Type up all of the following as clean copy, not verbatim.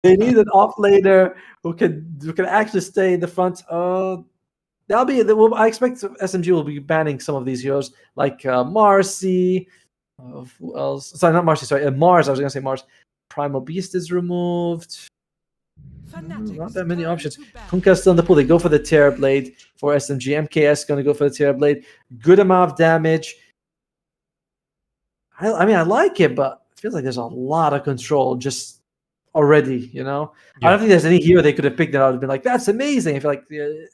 They need an offlaner who can actually stay in the front. That'll be. I expect SMG will be banning some of these heroes like Marcy. Who else? Sorry, not Marcy. Sorry, Mars. I was gonna say Mars. Primal Beast is removed. Not that many options. Kunkka still in the pool. They go for the Terror Blade for SMG. MKS going to go for the Terror Blade. Good amount of damage. I mean, I like it, but it feels like there's a lot of control just already, you know? I don't think there's any hero they could have picked that would have been like, that's amazing. I feel like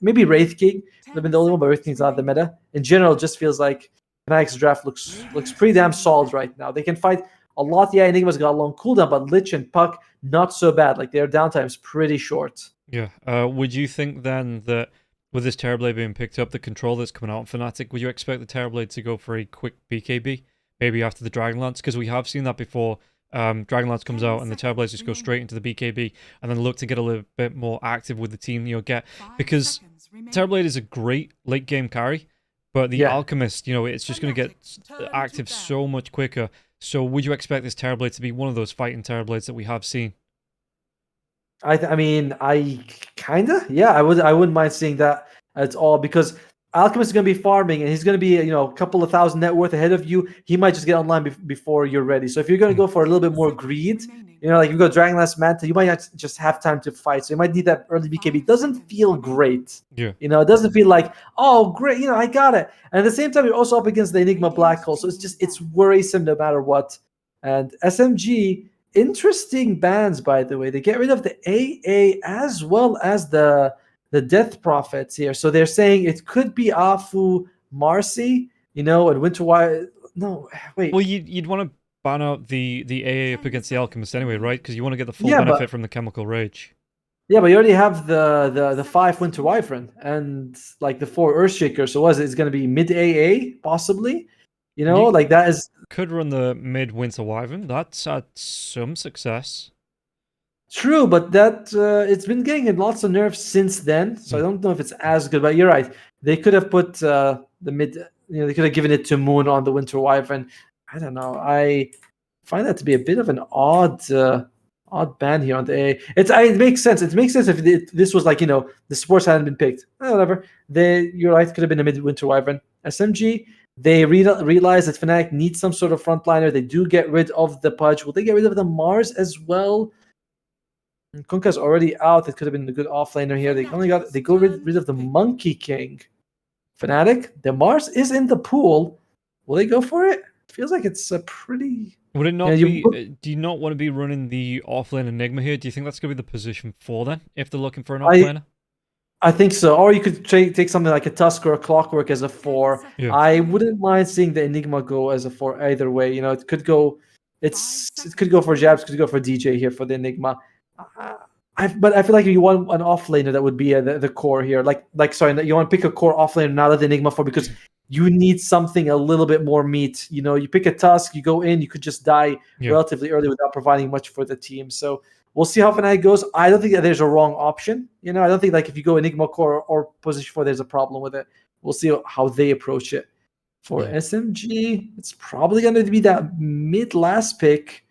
maybe Wraith King would have been the only one, but Wraith King's not the meta. In general, it just feels like Fnatic's draft looks pretty damn solid right now. They can fight a lot. Yeah, Enigma's got a long cooldown, but Lich and Puck, not so bad. Like, their downtime's pretty short. Yeah. Would you think then that with this Terrorblade being picked up, the control that's coming out on Fnatic, would you expect the Terrorblade to go for a quick BKB? Maybe after the Dragonlance? Because we have seen that before. Dragonlance comes out and the Terrorblades just go straight into the BKB and then look to get a little bit more active with the team. Because Terrorblade is a great late game carry, but the Alchemist, it's just going to get active so much quicker. So would you expect this Terrorblade to be one of those fighting Terrorblades that we have seen? I mean, I kinda, yeah, I wouldn't mind seeing that at all, because Alchemist is going to be farming and he's going to be, a couple of thousand net worth ahead of you. He might just get online before you're ready. So if you're going to go for a little bit more greed, like you go Dragonlance Manta, you might not just have time to fight. So you might need that early BKB. It doesn't feel great. Yeah. It doesn't feel like, oh, great, I got it. And at the same time, you're also up against the Enigma Black Hole. So it's worrisome no matter what. And SMG, interesting bans, by the way. They get rid of the AA as well as the Death Prophets here. So they're saying it could be Afu, Marcy, and Winterwire. No, wait. Well, you'd want to ban out the AA up against the Alchemist anyway, right? Because you want to get the full benefit from the Chemical Rage. Yeah, but you already have the 5 Winter Wyvern and like the 4 Earthshaker. So it's going to be mid AA possibly? Like that is... Could run the mid Winter Wyvern. That's had some success. True, but that it's been getting lots of nerfs since then, so I don't know if it's as good. But you're right; they could have put the mid. They could have given it to Moon on the Winter Wyvern. I don't know. I find that to be a bit of an odd ban here on the A. It makes sense. It makes sense if this was like the sports hadn't been picked. Whatever. You're right. Could have been a mid Winter Wyvern. SMG. They realize that Fnatic needs some sort of frontliner. They do get rid of the Pudge. Will they get rid of the Mars as well? Kunkka's already out. It could have been a good offlaner here. They go rid of the Monkey King. Fnatic, the Mars is in the pool. Will they go for it? Feels like it's a pretty... Would it not be... Do you not want to be running the offlane Enigma here? Do you think that's going to be the position for then, if they're looking for an offlaner? I think so. Or you could take something like a Tusk or a Clockwork as a 4. Yeah. I wouldn't mind seeing the Enigma go as a 4 either way. It could go... It could go for Jabs, could go for DJ here for the Enigma. But I feel like you want an offlaner that would be the core here. You want to pick a core offlaner now that the Enigma 4, because you need something a little bit more meat. You pick a Tusk, you go in, you could just die relatively early without providing much for the team. So we'll see how Fnatic goes. I don't think that there's a wrong option. I don't think if you go Enigma core or position 4, there's a problem with it. We'll see how they approach it. For SMG, it's probably going to be that mid-last pick.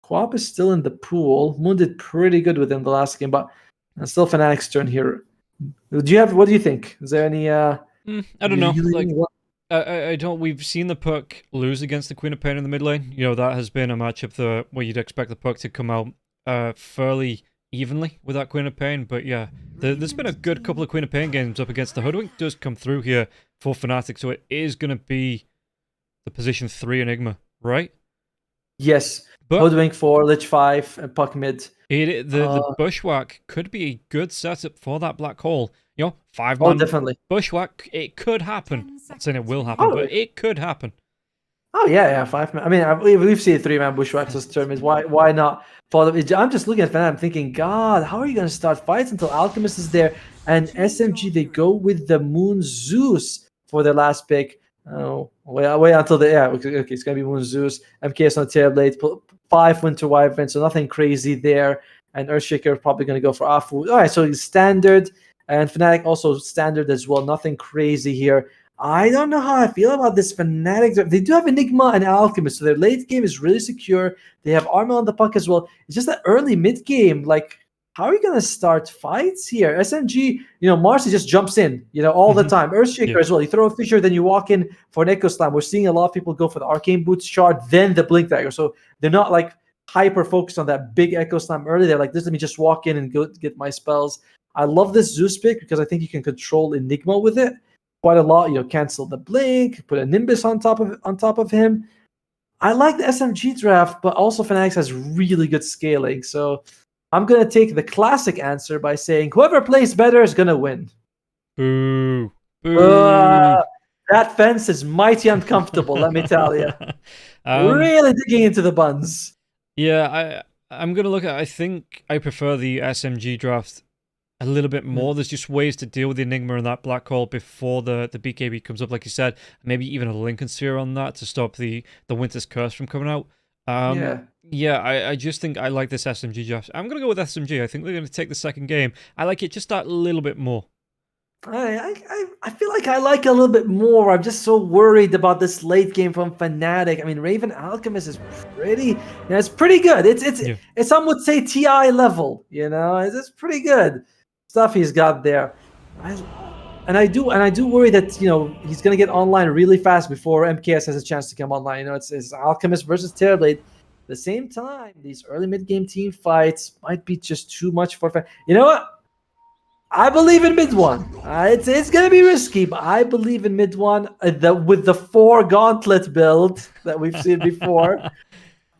Quap is still in the pool. Moon did pretty good within the last game, but it's still Fnatic's turn here. What do you think? Is there any... I don't know. I don't... We've seen the Puck lose against the Queen of Pain in the mid lane. That has been a matchup where you'd expect the Puck to come out fairly evenly with that Queen of Pain. But yeah, there's been a good couple of Queen of Pain games up against the Hoodwink. Does come through here for Fnatic, so it is going to be the position 3 Enigma, right? Yes. Hoodwink 4, Lich 5, and Puck mid. The Bushwhack could be a good setup for that black hole. 5-man definitely. Bushwhack, it could happen. Not saying it will happen, but it could happen. Oh, yeah, 5-man. I mean, we've seen 3-man Bushwhacks as tournaments. Why not? I'm just looking at Fnatic, I'm thinking, God, how are you going to start fights until Alchemist is there? And SMG, they go with the Moon Zeus for their last pick. Oh, wait until okay, it's going to be Moon Zeus. MKS on the Terrorblade. 5 Winter Wyvern, so nothing crazy there. And Earthshaker probably going to go for Afu. All right, so he's standard. And Fnatic also standard as well. Nothing crazy here. I don't know how I feel about this Fnatic. They do have Enigma and Alchemist, so their late game is really secure. They have Armor on the puck as well. It's just that early mid game, like, how are you gonna start fights here? SMG, Marcy just jumps in, all the time. Earthshaker as well. You throw a Fissure, then you walk in for an Echo Slam. We're seeing a lot of people go for the Arcane Boots shard, then the Blink Dagger. So they're not like hyper focused on that big Echo Slam early. They're like, let me just walk in and go get my spells. I love this Zeus pick because I think you can control Enigma with it quite a lot. Cancel the Blink, put a Nimbus on top of him. I like the SMG draft, but also Fnatic has really good scaling. So I'm gonna take the classic answer by saying whoever plays better is gonna win. Boo. That fence is mighty uncomfortable, let me tell you. Really digging into the buns. Yeah, I'm gonna look at. I think I prefer the SMG draft a little bit more. There's just ways to deal with the Enigma and that Black Hole before the BKB comes up, like you said. Maybe even a Lincoln Sphere on that to stop the Winter's Curse from coming out. Yeah, I just think I like this SMG draft. I'm gonna go with SMG. I think they're gonna take the second game. I like it just that little bit more. I feel like I like a little bit more. I'm just so worried about this late game from Fnatic. I mean, Raven Alchemist is it's pretty good. It's some would say TI level. It's pretty good stuff he's got there. I do worry that he's gonna get online really fast before MKS has a chance to come online. It's Alchemist versus Terrorblade. At the same time, these early mid game team fights might be just too much for. You know what? I believe in mid one. It's gonna be risky, but I believe in mid one. With the 4 gauntlet build that we've seen before,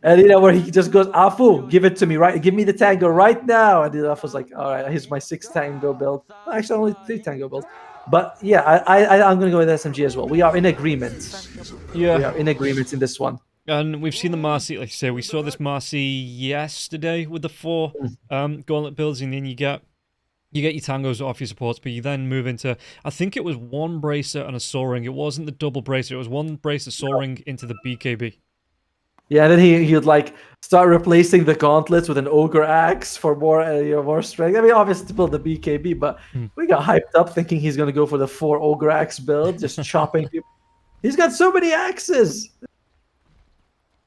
and where he just goes, Afu, give it to me, right? Give me the tango right now. And Afu's like, all right, here's my 6 tango build. Actually, only 3 tango builds. But yeah, I'm gonna go with SMG as well. We are in agreement. Yeah, we are in agreement in this one. And we've seen the Marcy, like you say, we saw this Marcy yesterday with the 4 gauntlet builds, and then you get your tangos off your supports, but you then move into, I think it was 1 bracer and a soaring. It wasn't the double bracer. It was 1 bracer soaring into the BKB. Yeah, and then he'd like start replacing the gauntlets with an ogre axe for more strength. I mean, obviously to build the BKB, but we got hyped up thinking he's gonna go for the 4 ogre axe build, just chopping people. He's got so many axes,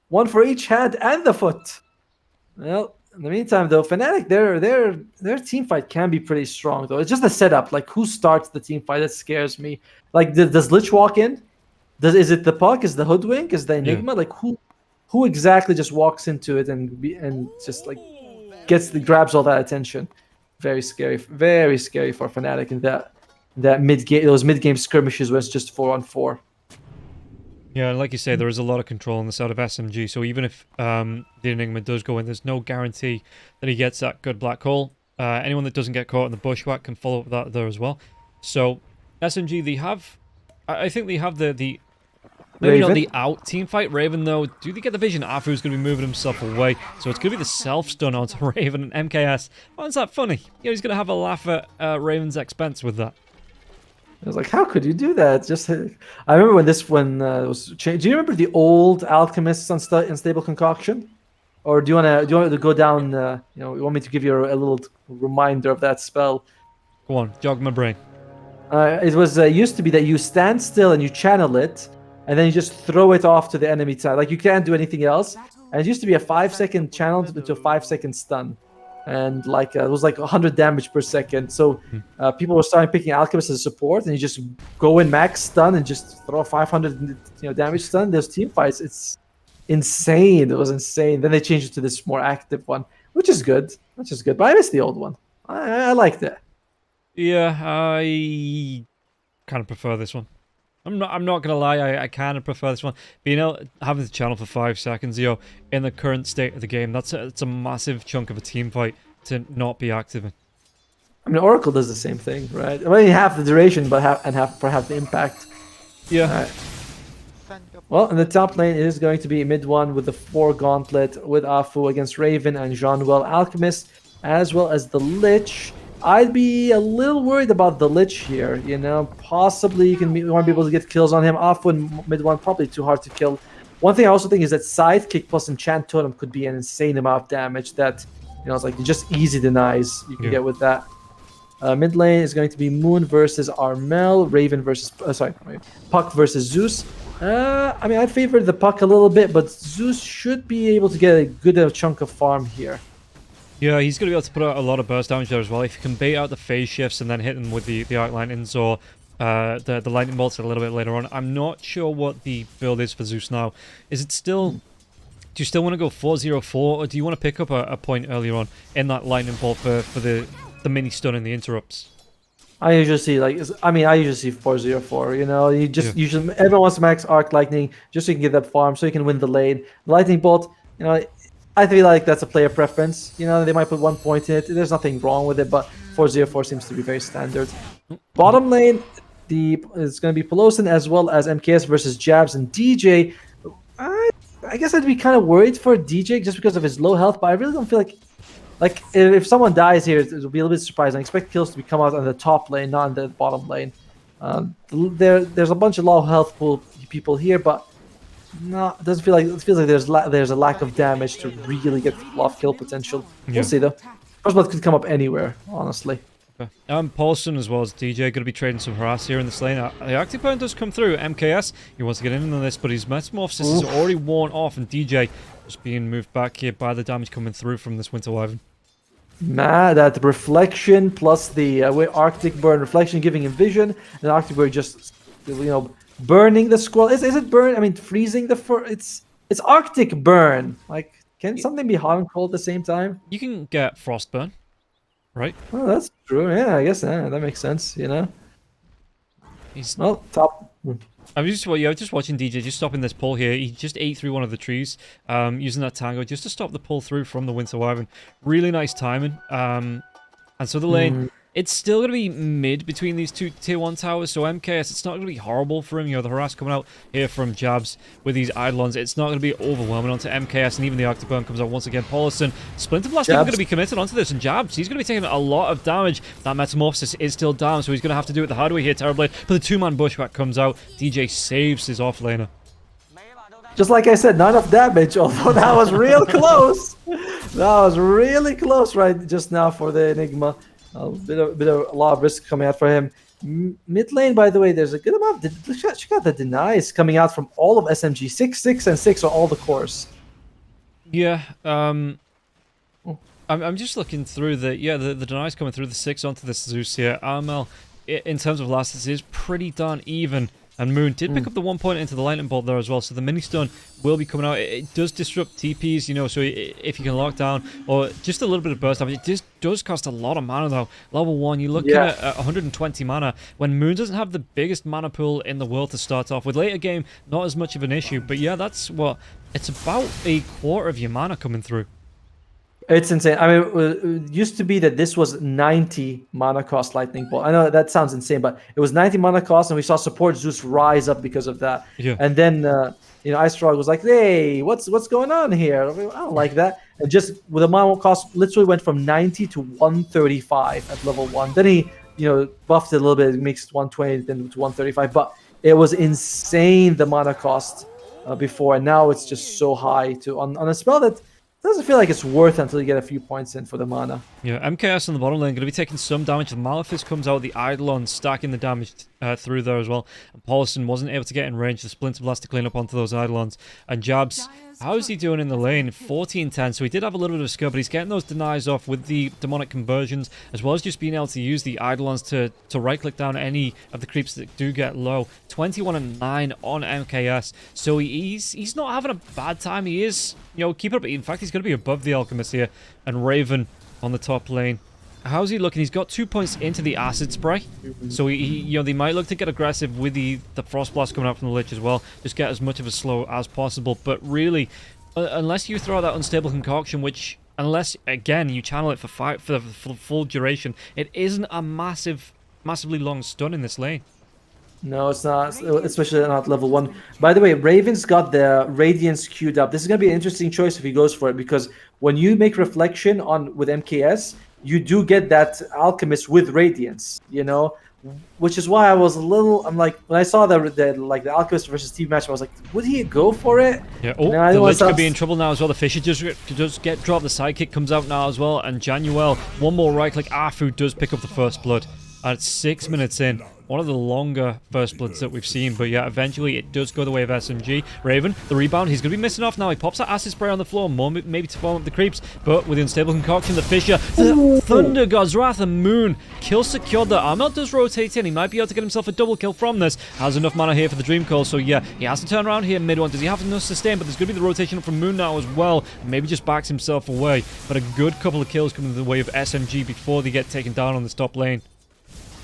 1 for each hand and the foot. Well, in the meantime, though, Fnatic, their team fight can be pretty strong, though. It's just the setup, like who starts the team fight that scares me. Like, does Lich walk in? Is it the Puck? Is the Hoodwink? Is the Enigma? Yeah. Like who exactly just walks into it and just like grabs all that attention? Very scary for Fnatic in that mid game, those mid game skirmishes where it's just 4-on-4. Yeah, and like you say, there is a lot of control on the side of SMG, so even if the Enigma does go in, there's no guarantee that he gets that good Black Hole. Anyone that doesn't get caught in the bushwhack can follow up that there as well. So, SMG, they have... I think they have the maybe not the out team fight. Raven, though, do they get the vision? Afu's going to be moving himself away, so it's going to be the self-stun onto Raven and MKS. Oh, is that funny? He's going to have a laugh at Raven's expense with that. I was like, how could you do that? I remember when it was changed. Do you remember the old Alchemist's Unstable Concoction? Or do you want to go down? You want me to give you a little reminder of that spell? Go on, jog my brain. It was used to be that you stand still and you channel it, and then you just throw it off to the enemy side. Like you can't do anything else. And it used to be a 5-second channel into a 5-second stun. And like it was like 100 damage per second. So people were starting picking Alchemist as a support, and you just go in max stun and just throw 500 damage stun. Those team fights, it's insane. It was insane. Then they changed it to this more active one, which is good. But I miss the old one. I liked it. Yeah, I kind of prefer this one. I'm not gonna lie, I kind of prefer this one. Being able having the channel for 5 seconds, in the current state of the game, it's a massive chunk of a team fight to not be active in. I mean, Oracle does the same thing, right? I mean, half the duration, but half the impact. Yeah. Right. Well, in the top lane, it is going to be mid one with the 4 gauntlet with Afu against Raven and Jean-Well Alchemist, as well as the Lich. I'd be a little worried about the Lich here, Possibly you want to be able to get kills on him. Afu in mid one, probably too hard to kill. One thing I also think is that Sidekick plus Enchant Totem could be an insane amount of damage that, it's like just easy denies you can get with that. Mid lane is going to be Moon versus Armel, Raven versus Puck versus Zeus. I mean, I favor the Puck a little bit, but Zeus should be able to get a good chunk of farm here. Yeah, he's going to be able to put out a lot of burst damage there as well. If you can bait out the phase shifts and then hit them with the Arc Lightnings or the Lightning Bolts a little bit later on. I'm not sure what the build is for Zeus now. Is it still... Do you still want to go 4-0-4, or do you want to pick up a point earlier on in that Lightning Bolt for the mini stun and the interrupts? I usually see I usually see 4-0-4. You know, you just usually everyone wants to max Arc Lightning just so you can get that farm, so you can win the lane. The Lightning Bolt, you know, I feel like that's a player preference. You know, they might put 1 point in it. There's nothing wrong with it, but 4-0-4 seems to be very standard. Bottom lane, it's going to be Pelosin as well as MKS versus Jabs and DJ. I guess I'd be kind of worried for DJ just because of his low health, but I really don't feel like if someone dies here, it'll be a little bit surprising. I expect kills to come out on the top lane, not on the bottom lane. There's a bunch of low health pool people here, but no, it doesn't feel like there's a lack of damage to really get a lot of kill potential. We'll see though. First blood could come up anywhere, honestly. Paulson as well as DJ going to be trading some harass here in this lane. The active point does come through. MKS, he wants to get in on this, but his Metamorphosis is already worn off, and DJ just being moved back here by the damage coming through from this Winter Wyvern. That reflection plus the Arctic Burn, reflection giving him vision, and Arctic Burn just, you know, burning the squirrel. Is it burn? I mean, freezing the fur. It's Arctic Burn. Like, can something be hot and cold at the same time? You can get Frostburn. Right? Well, that's true. Yeah, I guess that makes sense, you know? Top. I'm just watching DJ just stopping this pull here. He just ate through one of the trees using that tango just to stop the pull through from the Winter Wyvern. Really nice timing. And so the lane... It's still going to be mid between these two tier 1 towers, so MKS, it's not going to be horrible for him. You know, the harass coming out here from Jabs with these Eidolons, it's not going to be overwhelming onto MKS, and even the Arctic Burn comes out once again. Paulson, Splinter Blast even going to be committed onto this, and Jabs, he's going to be taking a lot of damage. That Metamorphosis is still down, so he's going to have to do it the hard way here, Terrorblade. But the 2-man bushwhack comes out. DJ saves his offlaner. Just like I said, not enough damage, although that was real close. That was really close right just now for the Enigma. A lot of risk coming out for him. Mid lane, by the way, there's a good amount. Check out the denies coming out from all of SMG. 6, 6, and 6 are all the cores. Yeah. I'm just looking through the denies coming through the 6 onto the Zeus here. Armel, in terms of last, is pretty darn even. And Moon did pick up the 1 point into the lightning bolt there as well, so the mini stun will be coming out. It does disrupt TPs, you know, so if you can lock down or just a little bit of burst damage, it just does cost a lot of mana though. Level 1, you're looking at 120 mana when Moon doesn't have the biggest mana pool in the world to start off with. Later game, not as much of an issue, but yeah, that's what it's about, a quarter of your mana coming through. It's insane. I mean, it used to be that this was 90 mana cost Lightning Bolt. I know that sounds insane, but it was 90 mana cost, and we saw support Zeus rise up because of that. Yeah. And then, you know, Ice Frog was like, "Hey, what's going on here? I don't like that." And just with the mana cost, literally went from 90 to 135 at level 1. Then he, you know, buffed it a little bit. It makes it 120, then to 135. But it was insane the mana cost before, and now it's just so high on a spell that doesn't feel like it's worth until you get a few points in for the mana. Yeah, MKS on the bottom lane going to be taking some damage. The Malefice comes out, the Eidolon stacking the damage through there as well. And Paulson wasn't able to get in range. The Splinter Blast to clean up onto those Eidolons. And Jabs, how is he doing in the lane? 14-10, so he did have a little bit of a skill, but he's getting those denies off with the demonic conversions, as well as just being able to use the Eidolons to right-click down any of the creeps that do get low. 21-9 on MKS, so he's not having a bad time. He is, you know, keep it up. In fact, he's going to be above the Alchemist here. And Raven on the top lane. How's he looking? He's got 2 points into the Acid Spray. So, you know, they might look to get aggressive with the Frost Blast coming out from the Lich as well. Just get as much of a slow as possible. But really, unless you throw out that Unstable Concoction, which, unless, again, you channel it for the full duration, it isn't a massively long stun in this lane. No, it's not, especially not level 1. By the way, Raven's got the Radiance queued up. This is going to be an interesting choice if he goes for it, because when you make Reflection with MKS, you do get that Alchemist with Radiance, you know? which is why I was a little. I'm like, when I saw the Alchemist versus Steve match, I was like, would he go for it? Yeah. Oh, I the don't Lich want could be in trouble now as well. The Fisher just get dropped. The sidekick comes out now as well, and Januel, one more right click. Afu does pick up the first blood at 6 minutes in. One of the longer first bloods that we've seen, but yeah, eventually it does go the way of SMG. Raven, the rebound, he's going to be missing off now. He pops that acid spray on the floor, more maybe to form up the creeps, but with the unstable concoction, the Fisher, the Thunder God's Wrath, and Moon, kill secured there. Armel does rotate in. He might be able to get himself a double kill from this. Has enough mana here for the Dream Call, so yeah, he has to turn around here mid one. Does he have enough sustain? But there's going to be the rotation up from Moon now as well. Maybe just backs himself away, but a good couple of kills coming the way of SMG before they get taken down on this top lane.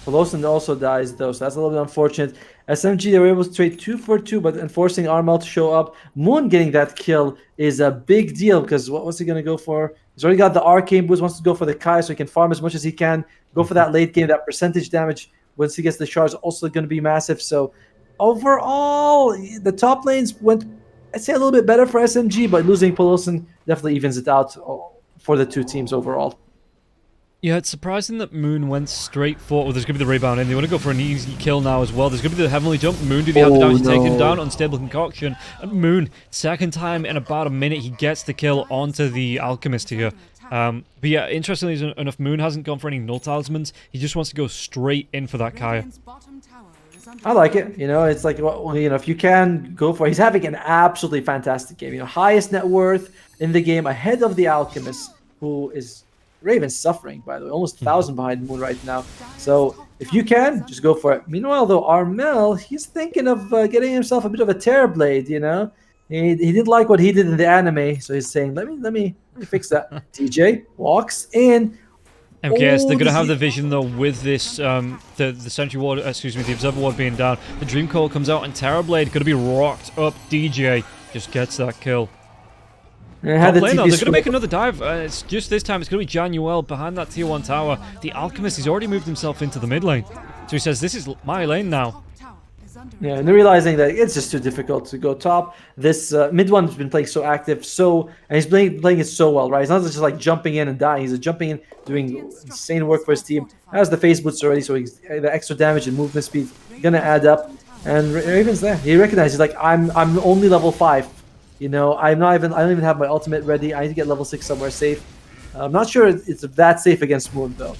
Pelosin also dies though, so that's a little bit unfortunate. SMG, they were able to trade 2 for 2, but enforcing Armel to show up. Moon getting that kill is a big deal because what was he going to go for? He's already got the Arcane Boost, wants to go for the Kai so he can farm as much as he can. Go for that late game, that percentage damage once he gets the shards also going to be massive. So overall, the top lanes went, I'd say, a little bit better for SMG, but losing Pelosin definitely evens it out for the two teams overall. Yeah, it's surprising that Moon went straight for... Well, there's going to be the rebound in. They want to go for an easy kill now as well. There's going to be the Heavenly Jump. Moon, do they have the damage to take him down? Unstable Concoction. And Moon, second time in about a minute, he gets the kill onto the Alchemist here. But yeah, interestingly enough, Moon hasn't gone for any null talismans. He just wants to go straight in for that Kaya. I like it. You know, it's like, well, you know, if you can go for it. He's having an absolutely fantastic game. You know, highest net worth in the game, ahead of the Alchemist, who is... Raven's suffering, by the way, almost 1,000 behind Moon right now. So if you can, just go for it. Meanwhile, though, Armel, he's thinking of getting himself a bit of a Terrorblade. You know, he didn't like what he did in the anime, so he's saying, let me fix that. DJ walks in. MKS, they're gonna have the vision though with this the Sentry Ward, excuse me, the Observer Ward being down. The Dream Call comes out and Terrorblade gonna be rocked up. DJ just gets that kill. Top lane, though, they're going to make another dive. It's just this time, it's going to be Januel behind that tier 1 tower. The Alchemist, he's already moved himself into the mid lane. So he says, this is my lane now. Yeah, and they're realizing that it's just too difficult to go top. This mid one's been playing so active, and he's playing it so well, right? He's not just like jumping in and dying. He's jumping in, doing insane work for his team. Has the phase boots already, so he's the extra damage and movement speed going to add up. And Raven's there. He recognizes, like, I'm only level 5. You know, I don't even have my ultimate ready. I need to get level 6 somewhere safe. I'm not sure it's that safe against Moon, though.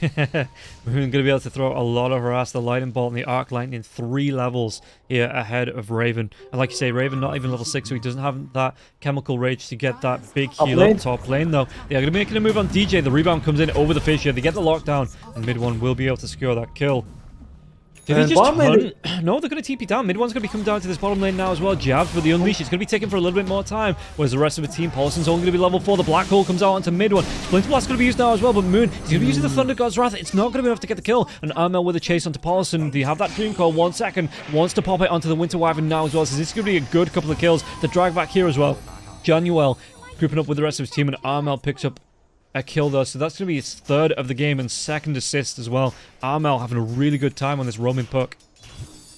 Moon going to be able to throw a lot of harass, the Lightning Bolt and the Arc Lightning 3 levels here ahead of Raven. And like you say, Raven not even level 6, so he doesn't have that Chemical Rage to get that big heal up top lane, though. They are going to be making a move on DJ. The rebound comes in over the Fisher. They get the lockdown, and mid one will be able to secure that kill. Did he just hunt? No, they're going to TP down. Mid one's going to be coming down to this bottom lane now as well. Jabs with the Unleash. It's going to be taking for a little bit more time. Whereas the rest of the team, Paulison's only going to be level 4. The Black Hole comes out onto mid one. Splinter Blast's going to be used now as well, but Moon, he's going to be using the Thunder God's Wrath. It's not going to be enough to get the kill. And Armel with a chase onto Paulison. They have that Dream Call. 1 second. Wants to pop it onto the Winter Wyvern now as well. So this is going to be a good couple of kills. The drag back here as well. Januel grouping up with the rest of his team, and Armel picks up a kill though. So that's going to be his 3rd of the game and 2nd assist as well. Armel having a really good time on this roaming puck.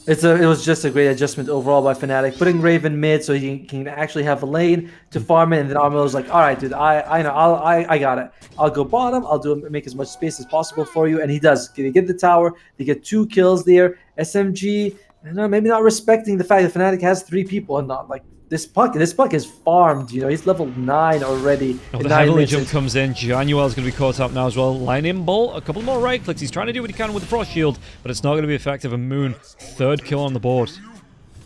It was just a great adjustment overall by Fnatic, putting Raven mid so he can actually have a lane to farm it, and then Armel was like, all right, dude, I know, I got it. I'll go bottom, make as much space as possible for you, and he does. They get the tower, they get 2 kills there. SMG, you know, maybe not respecting the fact that Fnatic has 3 people and not like this puck is farmed, you know, he's level 9 already. Oh, the Heavenly Jump comes in. Januel's going to be caught up now as well. Lightning Bolt, a couple more right clicks. He's trying to do what he can with the Frost Shield, but it's not going to be effective. And Moon, 3rd kill on the board.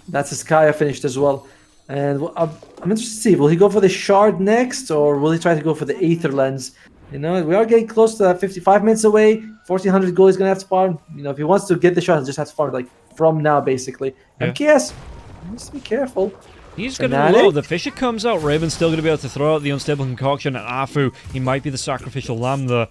That's his Kaya finished as well. And I'm interested to see, will he go for the Shard next, or will he try to go for the Aether Lens? You know, we are getting close to 55 minutes away. 1,400 gold he's going to have to farm. You know, if he wants to get the shot, he'll just have to farm like from now, basically. Yeah. MKS needs to be careful. He's going to low. The Fisher comes out. Raven's still going to be able to throw out the Unstable Concoction. And Afu, he might be the sacrificial lamb there.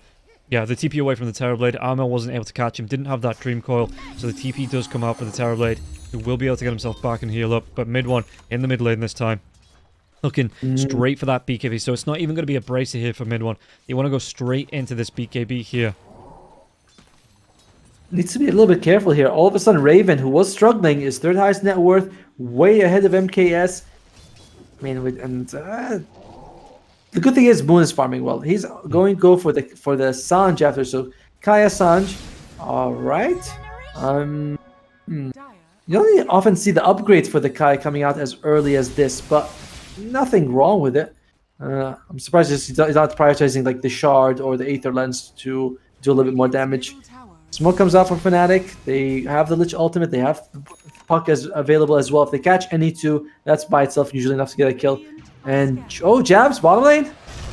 Yeah, the TP away from the Terrorblade. Armel wasn't able to catch him. Didn't have that Dream Coil. So the TP does come out for the Terrorblade, who will be able to get himself back and heal up. But mid one in the mid lane this time. Looking straight for that BKB. So it's not even going to be a bracer here for mid one. They want to go straight into this BKB here. Needs to be a little bit careful here. All of a sudden, Raven, who was struggling, is 3rd highest net worth, way ahead of MKS. I mean, the good thing is Moon is farming well. He's going to go for the Sanj after. So Kaya Sanj All right. You don't often see the upgrades for the Kai coming out as early as this, but nothing wrong with it. I'm surprised he's not prioritizing like the shard or the Aether Lens to do a little bit more damage. Smoke comes out from Fnatic. They have the Lich ultimate. They have the Puck as available as well. If they catch any two, that's by itself usually enough to get a kill. And oh, jabs bottom lane.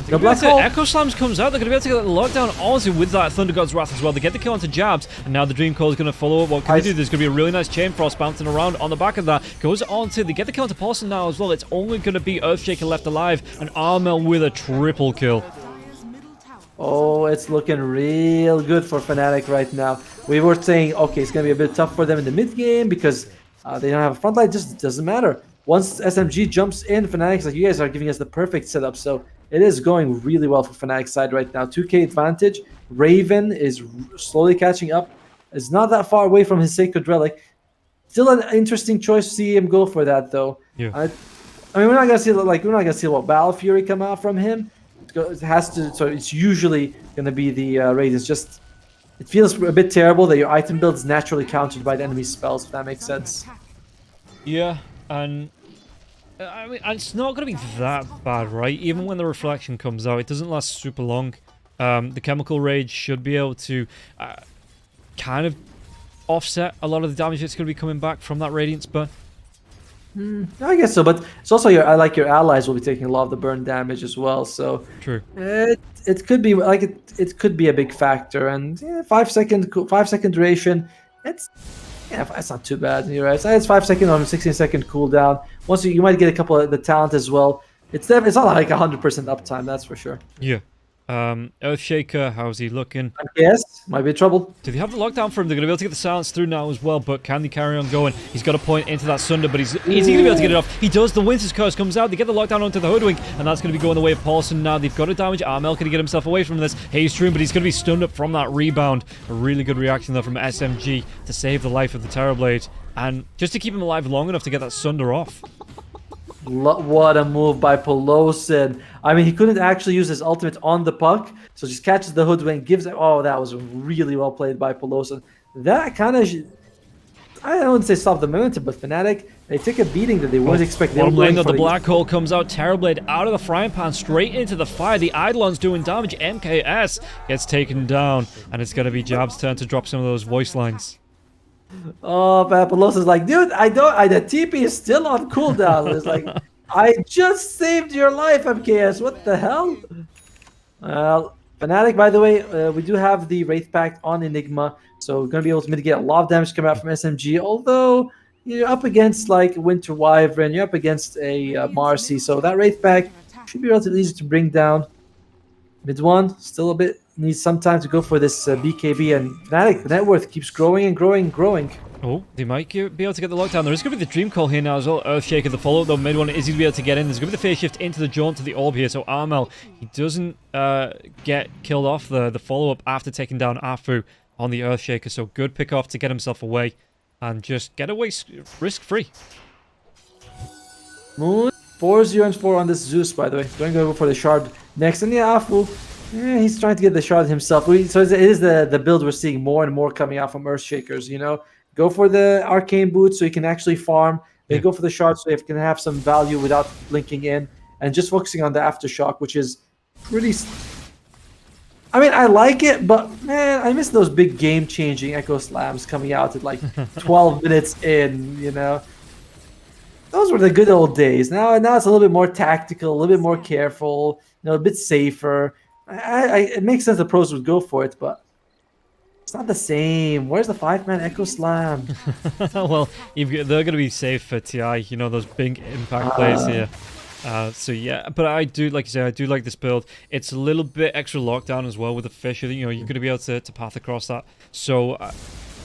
No black hole. Echo Slams comes out. They're going to be able to get the lockdown also with that Thunder God's Wrath as well. They get the kill onto Jabs, and now the Dream Coil is going to follow up. What can they do? There's going to be a really nice Chain Frost bouncing around on the back of that. Goes on to, they get the kill onto Paulson now as well. It's only going to be Earthshaker left alive, and Armel with a triple kill. Oh, it's looking real good for Fnatic right now. We were saying, okay, it's going to be a bit tough for them in the mid game because they don't have a front line. It just doesn't matter. Once SMG jumps in, Fnatic's like, you guys are giving us the perfect setup. So it is going really well for Fnatic's side right now. 2k advantage. Raven is slowly catching up. Is not that far away from his Sacred Relic. Still an interesting choice to see him go for that, though. Yeah. I mean, we're not gonna see what Battle Fury come out from him. It has to. So it's usually gonna be the raid. It's just, it feels a bit terrible that your item build is naturally countered by the enemy's spells. If that makes sense. Yeah, and I mean, it's not going to be that bad, right? Even when the reflection comes out, it doesn't last super long. The Chemical Rage should be able to kind of offset a lot of the damage that's going to be coming back from that Radiance burn. I guess so, but it's also your your allies will be taking a lot of the burn damage as well. So true. It could be like it could be a big factor, and yeah, 5 second duration. It's not too bad. You're right. It's 5 second on a 16-second cooldown. Once you might get a couple of the talent as well. It's not like 100% uptime, that's for sure. Yeah. Earthshaker, how's he looking? Yes, might be in trouble. Do they have the lockdown for him? They're going to be able to get the silence through now as well, but can they carry on going? He's got a point into that Sunder, but is he going to be able to get it off? He does. The Winter's Curse comes out. They get the lockdown onto the Hoodwink, and that's going to be going the way of Paulson now. They've got to damage Armel. Can he get himself away from this? He's true, but he's going to be stunned up from that rebound. A really good reaction, though, from SMG to save the life of the Terrorblade, and just to keep him alive long enough to get that Sunder off. What a move by Pelosin. I mean, he couldn't actually use his ultimate on the Puck, so just catches the Hoodwink, gives it. Oh, that was really well played by Pelosin. That kind of, I wouldn't say stop the momentum, but Fnatic, they took a beating that they weren't expecting. Bottom lane, though, the Black Hole comes out. Terrorblade out of the frying pan, straight into the fire. The Eidolon's doing damage. MKS gets taken down, and it's going to be Jab's turn to drop some of those voice lines. Oh, Pelosin's like, dude, the TP is still on cooldown. It's like, I just saved your life, MKS. What the hell? Well, Fnatic, by the way, we do have the Wraith Pact on Enigma, so we're going to be able to mitigate a lot of damage coming out from SMG, although you're up against like Winter Wyvern, you're up against a Marcy, so that Wraith Pact should be relatively easy to bring down. Mid one, still a bit, needs some time to go for this BKB, and Fnatic, the net worth keeps growing and growing and growing. Oh, they might be able to get the lockdown. There is going to be the Dream Call here now as well. Earthshaker, the follow-up, though, mid one is going to be able to get in. There's going to be the phase shift into the jaunt to the orb here, so Armel, he doesn't get killed off the follow-up after taking down Afu on the Earthshaker, so good pick-off to get himself away and just get away risk-free. Moon 4-0 and 4 on this Zeus, by the way. Going to go for the shard next. And yeah, Afu, he's trying to get the shard himself. So it is the build we're seeing more and more coming out from Earthshakers, you know. Go for the Arcane Boot so you can actually farm. They go for the shard so you can have some value without blinking in. And just focusing on the Aftershock, which is pretty... I mean, I like it, but man, I miss those big game-changing Echo Slams coming out at like 12 minutes in, you know. Those were the good old days. Now it's a little bit more tactical, a little bit more careful, you know, a bit safer. It makes sense the pros would go for it, but it's not the same. Where's the 5-man Echo Slam? Well, they're going to be safe for TI, you know, those big impact plays here. So yeah, but I do, like you say, I do like this build. It's a little bit extra lockdown as well with the fish. You know, you're going to be able to path across that. So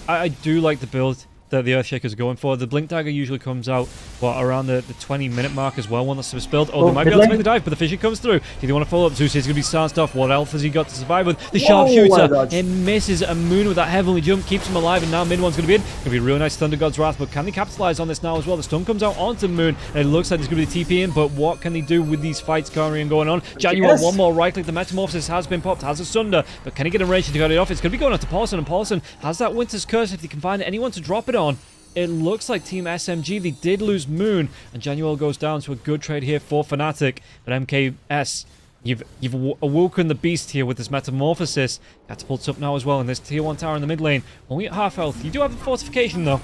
I do like the build. that the Earthshaker's going for. The Blink Dagger usually comes out, what, around the 20-minute mark as well, when that's spilled. Oh, they might be able to make the dive, but the Fisher comes through. Do they want to follow up? Zeus is going to be silenced off. What else has he got to survive with? The Sharpshooter. It misses a Moon with that heavenly jump, keeps him alive, and now mid one's going to be in. Going to be a real nice Thunder God's Wrath, but can they capitalize on this now as well? The stun comes out onto Moon, and it looks like there's going to be TP in, but what can they do with these fights carrying going on? January, one more right click. The Metamorphosis has been popped, has a Sunder, but can he get in range to get it off? It's going to be going on to Paulson, and Paulson has that Winter's Curse if they can find anyone to drop it on. It looks like Team SMG, they did lose Moon, and Januel goes down to a good trade here for Fnatic. But MKS, you've awoken the beast here with this Metamorphosis. Catapults up now as well, and this Tier 1 tower in the mid lane. Only at half health. You do have the fortification though.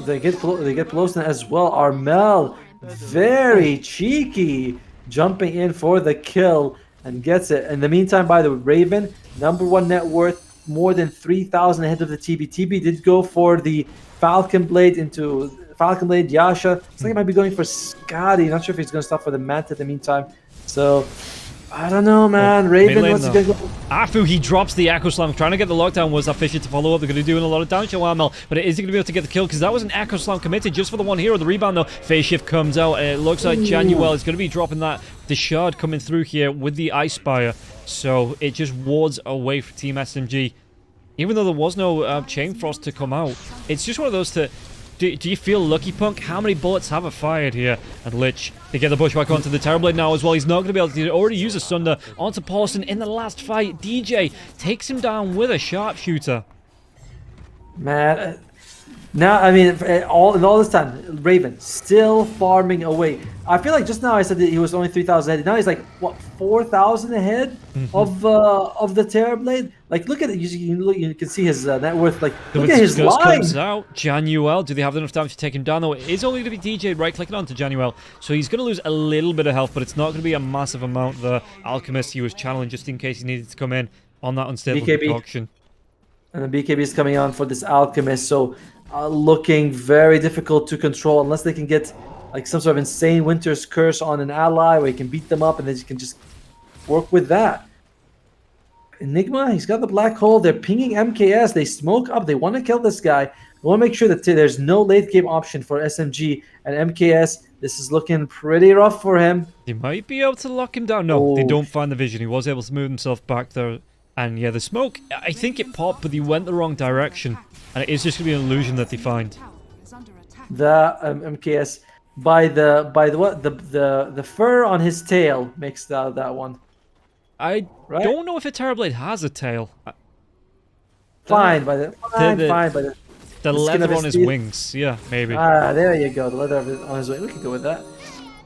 They get close as well. Armel, very cheeky, jumping in for the kill and gets it. In the meantime, by the way, Raven, #1 net worth, more than 3,000 ahead of the TB. TB did go for the Falcon Blade into Falcon Blade, Yasha. Looks like he might be going for Scotty. Not sure if he's going to stop for the Manta in the meantime. So, I don't know, man. Raven wants to go. Afu, he drops the Echo Slam. Trying to get the lockdown was that Fisher to follow up. They're going to be doing a lot of damage to Armel, but it isn't going to be able to get the kill because that was an Echo Slam committed just for the one hero. The rebound, though, phase shift comes out. And it looks like Januel is going to be dropping that. The Shard coming through here with the Ice Spire. So, it just wards away for Team SMG. Even though there was no Chain Frost to come out, it's just one of those to... Do you feel lucky, Punk? How many bullets have it fired here? And Lich, they get the Bushwhack onto the Terrorblade now as well. He's not going to be able to already use a Sunder onto Paulson in the last fight. DJ takes him down with a Sharpshooter. Man, now, I mean, all this time, Raven still farming away. I feel like just now I said that he was only 3,000 ahead. Now he's like, what, 4,000 ahead of the Terrorblade? Like, look at it. You can see his net worth. Like, look at his line. Comes out. Januel, do they have enough damage to take him down? Though it is only going to be DJ right-clicking onto Januel. So he's going to lose a little bit of health, but it's not going to be a massive amount. The Alchemist he was channeling just in case he needed to come in on that unstable concoction. And the BKB is coming on for this Alchemist. So looking very difficult to control unless they can get like some sort of insane Winter's Curse on an ally where you can beat them up and then you can just work with that. Enigma, he's got the black hole. They're pinging MKS. They smoke up. They want to kill this guy. They want to make sure that there's no late game option for SMG and MKS. This is looking pretty rough for him. They might be able to lock him down. No, they don't find the vision. He was able to move himself back there. And yeah, the smoke, I think it popped, but he went the wrong direction. And it is just going to be an illusion that they find. The MKS by the what the fur on his tail makes that one. I don't know if a Terrorblade has a tail. Fine by the leather on his wings. Yeah, maybe. Ah, there you go. The leather on his wing. We can go with that.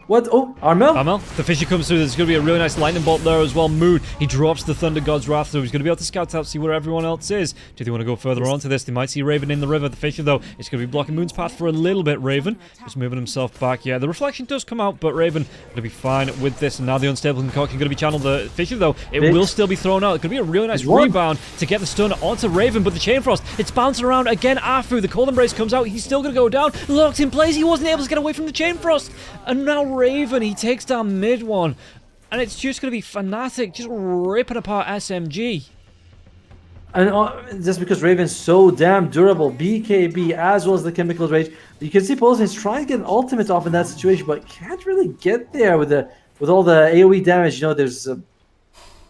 What? Oh, Armel? Armel. The Fisher comes through. There's going to be a really nice lightning bolt there as well. Moon. He drops the Thunder God's Wrath, so he's going to be able to scout out, see where everyone else is. Do they want to go further on to this? They might see Raven in the river. The Fisher, though, is going to be blocking Moon's path for a little bit. Raven just moving himself back. Yeah, the reflection does come out, but Raven going to be fine with this. And now the unstable concoction going to be channeled. The Fisher, though, it will still be thrown out. It's going to be a really nice rebound to get the stun onto Raven, but the Chain Frost, it's bouncing around again. Afu, the Cold Embrace comes out. He's still going to go down. Locked in place. He wasn't able to get away from the Chain Frost. And now Raven, he takes down mid one, and it's just going to be Fnatic just ripping apart SMG. And just because Raven's so damn durable, BKB as well as the Chemical Rage, you can see Paulson is trying to get an ultimate off in that situation, but can't really get there with all the AoE damage. You know, there's I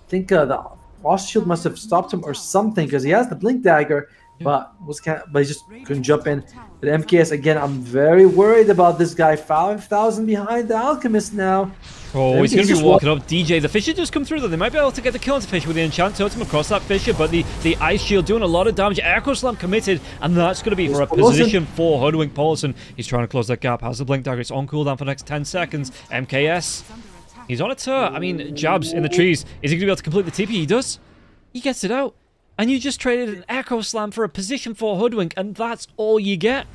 think the Frost Shield must have stopped him or something because he has the Blink Dagger. But he just couldn't jump in. But MKS, again, I'm very worried about this guy. 5,000 behind the Alchemist now. Oh, he's going to be walking up. DJ, the Fisher just come through, though. They might be able to get the kill into Fisher with the Enchant Totem across that Fisher, but the Ice Shield doing a lot of damage. Echo Slam committed, and that's going to be for a position for Hoodwink Paulson. He's trying to close that gap. Has the Blink Dagger. It's on cooldown for the next 10 seconds. MKS, he's on a tour. I mean, Jabs in the trees. Is he going to be able to complete the TP? He does. He gets it out. And you just traded an Echo Slam for a position for Hoodwink, and that's all you get.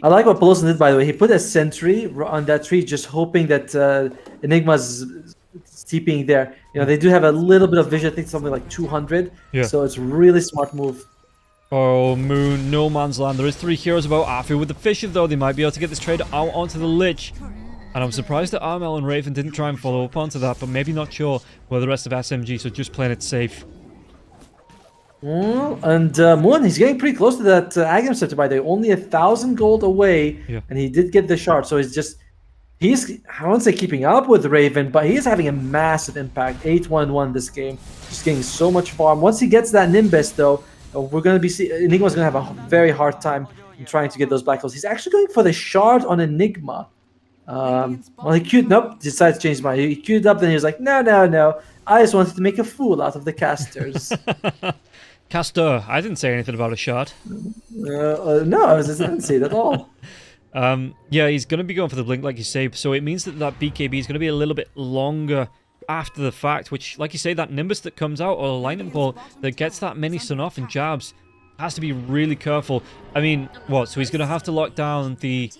I like what Paulson did, by the way. He put a sentry on that tree, just hoping that Enigma's TPing there. You know, they do have a little bit of vision. I think something like 200. Yeah. So it's really smart move. Oh, Moon, no man's land. There is 3 heroes about Afu. With the Fisher, though, they might be able to get this trade out onto the Lich. And I'm surprised that Armel and Raven didn't try and follow up onto that, but maybe not sure where the rest of SMG, so just playing it safe. And Moon, he's getting pretty close to that Agam Scepter, by the way. Only 1,000 gold away, Yeah. and he did get the shard. So he's, I won't say keeping up with Raven, but he's having a massive impact. 8-1-1 this game. Just getting so much farm. Once he gets that Nimbus, though, we're going to be Enigma's going to have a very hard time in trying to get those black holes. He's actually going for the shard on Enigma. Well, he queued up, decided to change his mind. He queued up, then he was like, no. I just wanted to make a fool out of the casters. Caster, I didn't say anything about a shard. No, I didn't say that at all. Yeah, he's going to be going for the blink, like you say, so it means that BKB is going to be a little bit longer after the fact, which, like you say, that Nimbus that comes out, or a lightning bolt that gets that mini stun off and jabs, has to be really careful. I mean, what, so he's going to have to lock down the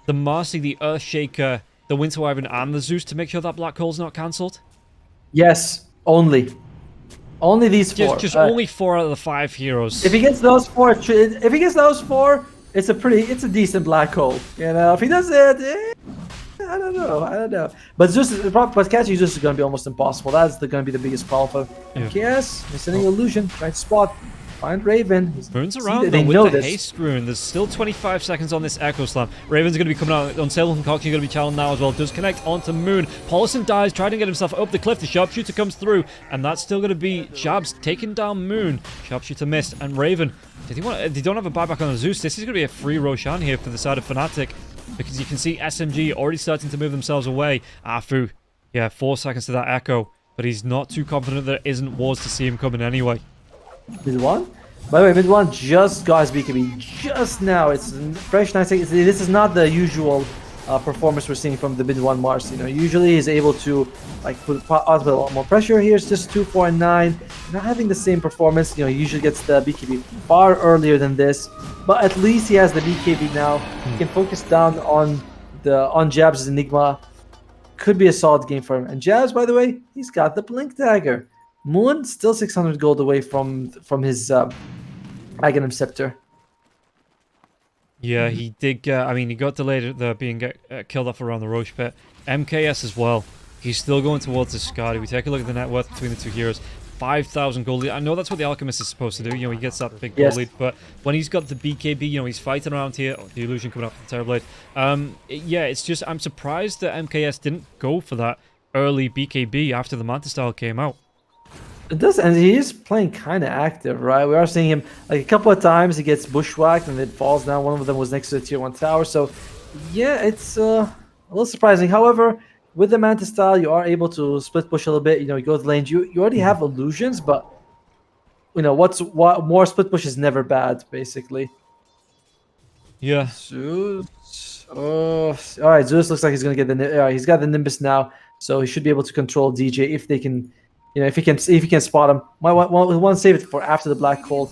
Marcy, the Earthshaker, the Winter Wyvern, and the Zeus to make sure that black hole's not cancelled? Yes, only these four. Just only 4 out of the 5 heroes. If he gets those four, it's a decent black hole. You know, if he does it, I don't know. But catching Zeus is going to be almost impossible. That's going to be the biggest problem for MKS. He's sending illusion, trying to spot. Find Raven. Rune's around though with the haste rune. There's still 25 seconds on this Echo Slam. Raven's going to be coming out. Unstable Concoction going to be challenged now as well. Does connect onto Moon. Paulison dies, trying to get himself up the cliff. The Sharpshooter comes through, and that's still going to be Jabs taking down Moon. Sharpshooter missed, and Raven. They don't have a buyback on the Zeus. This is going to be a free Roshan here for the side of Fnatic, because you can see SMG already starting to move themselves away. Afu, 4 seconds to that Echo, but he's not too confident there isn't wars to see him coming anyway. Mid one? By the way, mid one just got his BKB just now. It's fresh, nice. This is not the usual performance we're seeing from the mid one Mars. You know, usually he's able to put a lot more pressure. Here it's just 2, 4, and 9. Not having the same performance. You know, he usually gets the BKB far earlier than this, but at least he has the BKB now. He can focus down on Jabs' Enigma. Could be a solid game for him. And Jabs, by the way, he's got the Blink Dagger. Moon still 600 gold away from his Aghanim Scepter. Yeah, he did get, I mean, he got delayed at the being killed off around the Roche pit. MKS as well. He's still going towards the Skadi. We take a look at the net worth between the two heroes. 5,000 gold lead. I know that's what the Alchemist is supposed to do. You know, he gets that big gold lead. But when he's got the BKB, you know, he's fighting around here. Oh, the illusion coming up from the Terrorblade. Yeah, it's just, I'm surprised that MKS didn't go for that early BKB after the Manta style came out. It does, and he is playing kind of active, right? We are seeing him like a couple of times. He gets bushwhacked and it falls down. One of them was next to the tier 1 tower. So, yeah, it's a little surprising. However, with the Manta style, you are able to split push a little bit. You know, you go to the lanes. You already have illusions, but you know what more split push is never bad, basically. Yeah. Zeus. Oh, all right. Zeus looks like he's gonna get the. He's got the Nimbus now, so he should be able to control DJ if they can. You know, if he can spot him. Might want to save it for after the black hole.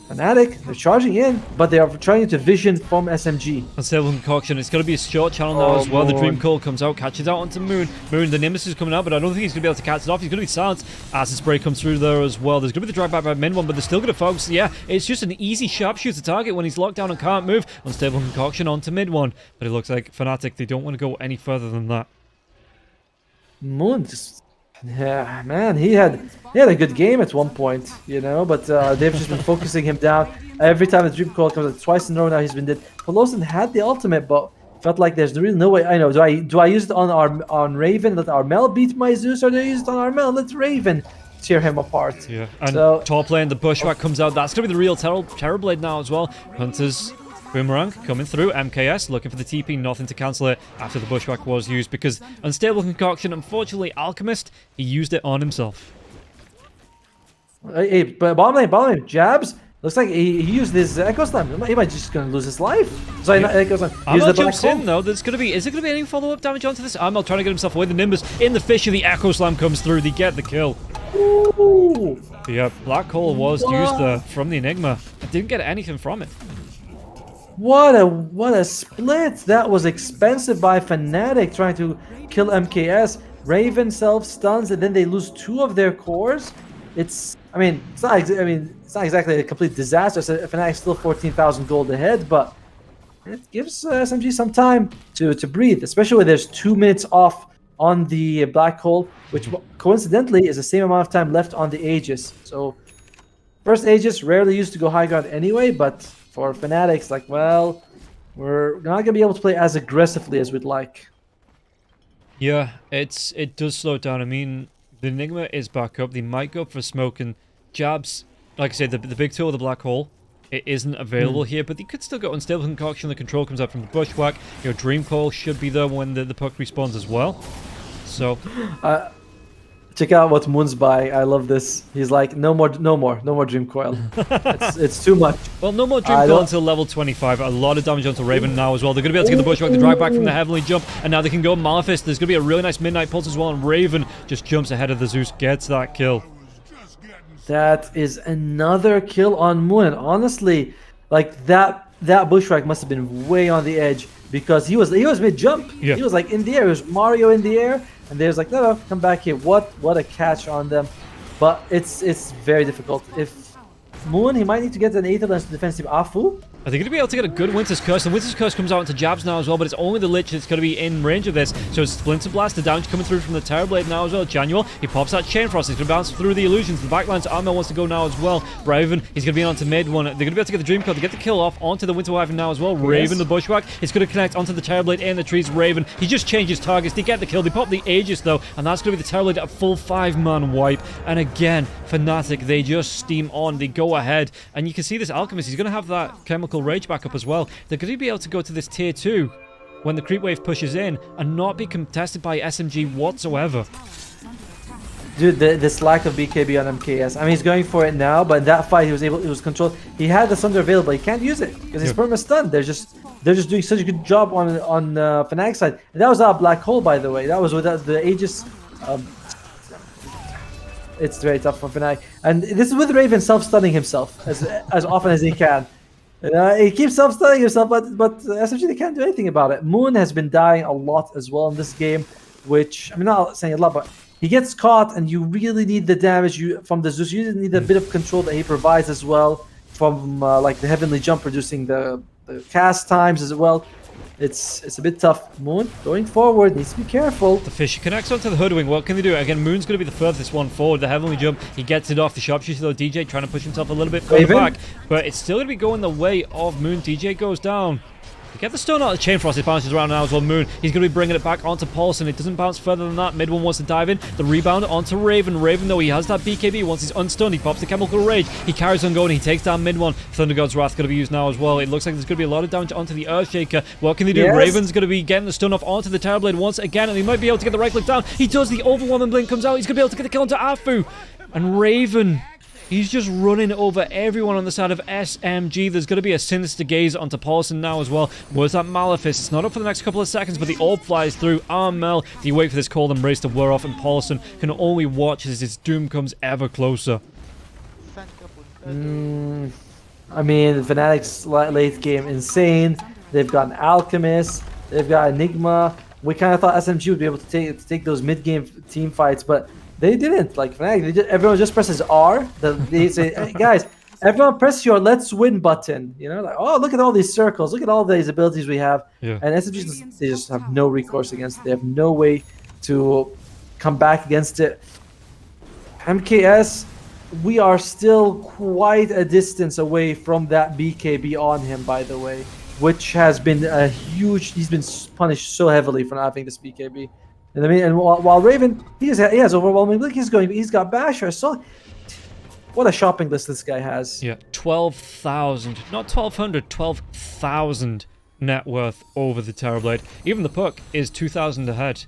Fnatic, they're charging in, but they are trying to vision from SMG. Unstable Concoction, it's going to be a short channel now as well. The Dream Call comes out, catches out onto Moon. The Nimbus is coming out, but I don't think he's going to be able to catch it off. He's going to be silenced. Acid Spray comes through there as well. There's going to be the drag back by Min one, but they're still going to focus. Yeah, it's just an easy sharpshooter target when he's locked down and can't move. Unstable Concoction onto mid one, but it looks like Fnatic, they don't want to go any further than that. Moon just... Yeah, man, he had a good game at one point, you know, but they've just been focusing him down. Every time the Dream Call comes out, twice in a row now he's been dead. Pelosin had the ultimate, but felt like there's really no way. I know. Do I use it on Raven, let Armel beat my Zeus, or do I use it on Armel and let Raven tear him apart? Yeah, and so, top lane, the Bushwhack comes out. That's going to be the real Terrorblade now as well. Hunters... Boomerang coming through. MKS looking for the TP, nothing to cancel it after the Bushwhack was used because Unstable Concoction, unfortunately, Alchemist, he used it on himself. Hey, but bottom lane, Jabs. Looks like he used this Echo Slam. He might just gonna lose his life. Sorry, not Echo Slam. Armel jumps in though. Is there gonna be any follow-up damage onto this? Armel trying to get himself away. The Nimbus in the fissure. The Echo Slam comes through. They get the kill. Ooh. Yeah, Black Hole was used there from the Enigma. I didn't get anything from it. What a split! That was expensive by Fnatic trying to kill MKS. Raven self-stuns and then they lose 2 of their cores. It's not exactly a complete disaster. So Fnatic's still 14,000 gold ahead, but it gives SMG some time to breathe, especially when there's 2 minutes off on the black hole, which coincidentally is the same amount of time left on the Aegis. So First Aegis rarely used to go high ground anyway, but for Fnatic's, like, well, we're not gonna be able to play as aggressively as we'd like. Yeah, it does slow down. I mean, the Enigma is back up. They might go for smoke and jabs. Like I said, the big tool of the black hole, it isn't available here, but they could still go Unstable Concoction. The control comes out from the bushwhack. Your Dream Coil should be there when the puck respawns as well. So, check out what Moon's buying. I love this. He's like, no more Dream Coil. it's too much. Well, no more Dream Coil until level 25. A lot of damage onto Raven now as well. They're going to be able to get the bushwhack, the drag back from the Heavenly Jump, and now they can go Malefice. There's going to be a really nice Midnight Pulse as well, and Raven just jumps ahead of the Zeus, gets that kill. That is another kill on Moon, and honestly, like that bushwhack must have been way on the edge because he was mid jump. Yeah. He was like in the air. It was Mario in the air. And there's like, no, come back here. What a catch on them. But it's very difficult. If Moon, he might need to get an Aetherlance defensive Afu. Are they going to be able to get a good Winter's Curse? And Winter's Curse comes out into jabs now as well, but it's only the Lich that's going to be in range of this. So it's Splinter Blast, the damage coming through from the Terrorblade now as well. Janual, he pops that Chain Frost. He's going to bounce through the illusions. The backline to Armel wants to go now as well. Raven, he's going to be onto mid one. They're going to be able to get the Dream Coil to get the kill off onto the Winter Wyvern now as well. Raven, the Bushwhack, is going to connect onto the Terrorblade in the trees. Raven, he just changes targets. They get the kill. They pop the Aegis though, and that's going to be the Terrorblade at a full 5-man wipe. And again, Fnatic, they just steam on. They go ahead. And you can see this Alchemist, he's going to have that Chemical Rage back up as well. They're going to be able to go to this tier 2 when the creep wave pushes in and not be contested by SMG whatsoever. Dude, this lack of BKB on MKS. I mean, he's going for it now, but in that fight, he was controlled. He had the Thunder available, he can't use it because he's perma stunned. They're just doing such a good job on Fnatic's side. And that was our black hole, by the way. That was without the Aegis. It's very tough for Fnatic, and this is with Raven self-stunning himself as often as he can. He keeps self-stunning himself, but SMG, they can't do anything about it. Moon has been dying a lot as well in this game, which, I mean, not saying a lot, but he gets caught, and you really need the damage from the Zeus. You need a bit of control that he provides as well from like the Heavenly Jump producing the cast times as well. It's a bit tough. Moon going forward needs to be careful. The fish connects onto the Hoodwing. What can they do? Again, Moon's going to be the furthest one forward. The Heavenly Jump, he gets it off. The Sharpshooter though, DJ trying to push himself a little bit further back, but it's still going to be going the way of Moon. DJ goes down. Get the stone out of the Chain Frost. It bounces around now as well. Moon, he's going to be bringing it back onto Paulson. It doesn't bounce further than that. Mid one wants to dive in. The rebound onto Raven. Raven, though, he has that BKB. Once he's unstunned, he pops the Chemical Rage. He carries on going. He takes down mid one. Thunder God's Wrath going to be used now as well. It looks like there's going to be a lot of damage onto the Earthshaker. What can they do? Yes. Raven's going to be getting the stun off onto the Terrorblade once again, and he might be able to get the right click down. He does. The Overwhelming Blink comes out. He's going to be able to get the kill onto Afu. And Raven, he's just running over everyone on the side of SMG. There's going to be a Sinister Gaze onto Paulson now as well. Where's that Malefice? It's not up for the next couple of seconds, but the orb flies through. Armel, do you wait for this cold embrace to wear off? And Paulson can only watch as his doom comes ever closer. I mean, Fnatic's late game insane. They've got an Alchemist. They've got Enigma. We kind of thought SMG would be able to take those mid-game team fights, but they didn't. Like Fnatic, everyone just presses R. They say, hey, guys, everyone press your "Let's Win" button. You know, like, oh, look at all these circles. Look at all these abilities we have. Yeah. And SMG, they just have no recourse against it. They have no way to come back against it. MKS, we are still quite a distance away from that BKB on him, by the way, which has been a huge. He's been punished so heavily for not having this BKB. And I mean, and while Raven, he has overwhelming. Look, he's got Basher. So, what a shopping list this guy has. Yeah, 12,000, not 1,200, 12,000 net worth over the Terrorblade. Even the puck is 2,000 ahead.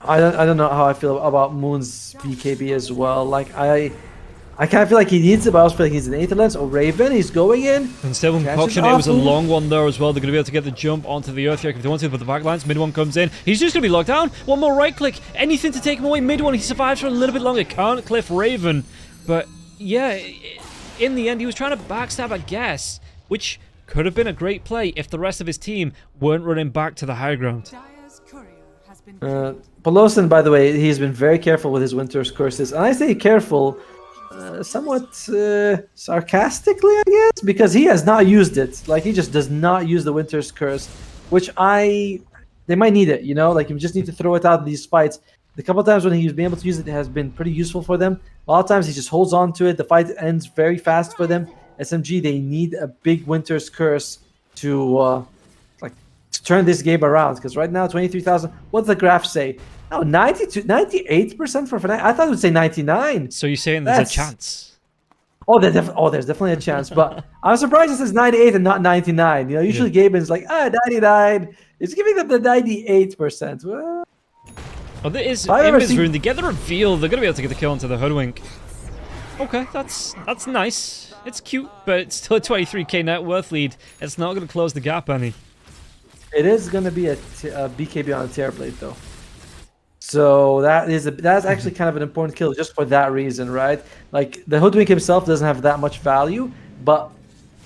I don't know how I feel about Moon's BKB as well. Like I kind of feel like he needs it, but I also feel like he's an Aetherlance or Raven. He's going in. And Seven Concoction, it was a long one there as well. They're going to be able to get the jump onto the Earthquake if they want to, but the backlines, mid one comes in. He's just going to be locked down. One more right click. Anything to take him away. Mid one, he survives for a little bit longer. Can't cliff Raven. But yeah, in the end, he was trying to backstab, I guess, which could have been a great play if the rest of his team weren't running back to the high ground. Pelosin, by the way, he's been very careful with his Winter's Curses. And I say careful somewhat sarcastically, I guess, because he has not used it. Like, he just does not use the Winter's Curse, which they might need it, you know? Like, you just need to throw it out in these fights. The couple times when he's been able to use it has been pretty useful for them. A lot of times he just holds on to it. The fight ends very fast for them. SMG, they need a big Winter's Curse to like to turn this game around. Because right now, 23,000. What's the graph say? Oh, 98% for Fnatic. I thought it would say 99. So you're saying there's a chance? Oh, there's definitely a chance. But I'm surprised it says 98 and not 99. You know, usually Gaben's like, 99. It's giving them the 98%. Well, oh, there is Invis Rune. They get the reveal. They're gonna be able to get the kill onto the Hoodwink. Okay, that's nice. It's cute, but it's still a 23k net worth lead. It's not gonna close the gap any. It is gonna be a BKB on a Terrorblade though. So that's actually kind of an important kill just for that reason, right? Like the Hoodwink himself doesn't have that much value, but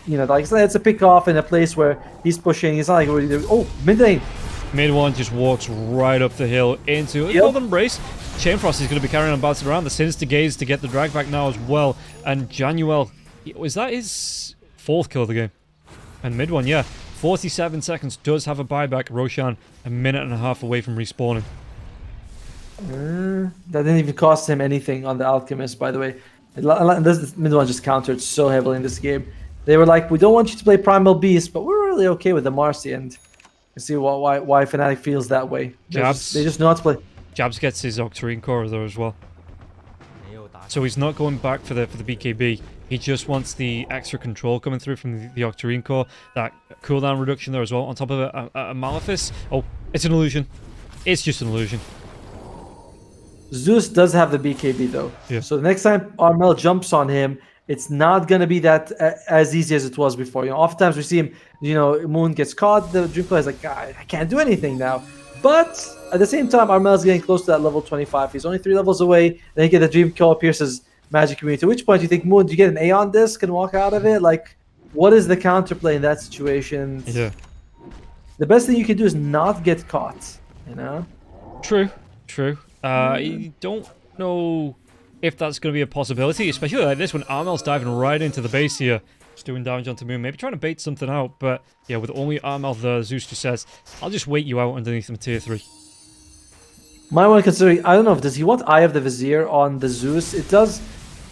you know, like it's a pick off in a place where he's pushing. It's not like mid lane. Mid one just walks right up the hill into a golden embrace. Chainfrost is going to be carrying on bouncing around. The Sinister Gaze to get the drag back now as well. And Januel, was that his 4th kill of the game? And mid one, yeah. 47 seconds, does have a buyback. Roshan, a minute and a half away from respawning. That didn't even cost him anything on the Alchemist, by the way. This mid one just countered so heavily in this game. They were like, we don't want you to play Primal Beast, but we're really okay with the Marcy, and you see why Fnatic feels that way. They just know how to play. Jabs gets his Octarine Core there as well. So he's not going back for the BKB. He just wants the extra control coming through from the Octarine Core. That cooldown reduction there as well. On top of a Malefice. Oh, it's an illusion. It's just an illusion. Zeus does have the BKB though. Yeah. So the next time Armel jumps on him, it's not going to be that as easy as it was before. You know, oftentimes we see him, you know, Moon gets caught, the Dream player is like, I can't do anything now. But at the same time, Armel's getting close to that level 25. He's only 3 levels away. Then you get the Dream Kill Pierce's magic immunity. At which point do you think, Moon, do you get an Aeon Disc and walk out of it? Like, what is the counterplay in that situation? Yeah. The best thing you can do is not get caught, you know? True. You don't know if that's going to be a possibility, especially like this when Armel's diving right into the base here. Just doing damage onto Moon, maybe trying to bait something out, but yeah, with only Armel there, Zeus just says, I'll just wait you out underneath them tier 3. Might want to consider, I don't know, does he want Eye of the Vizier on the Zeus? It does,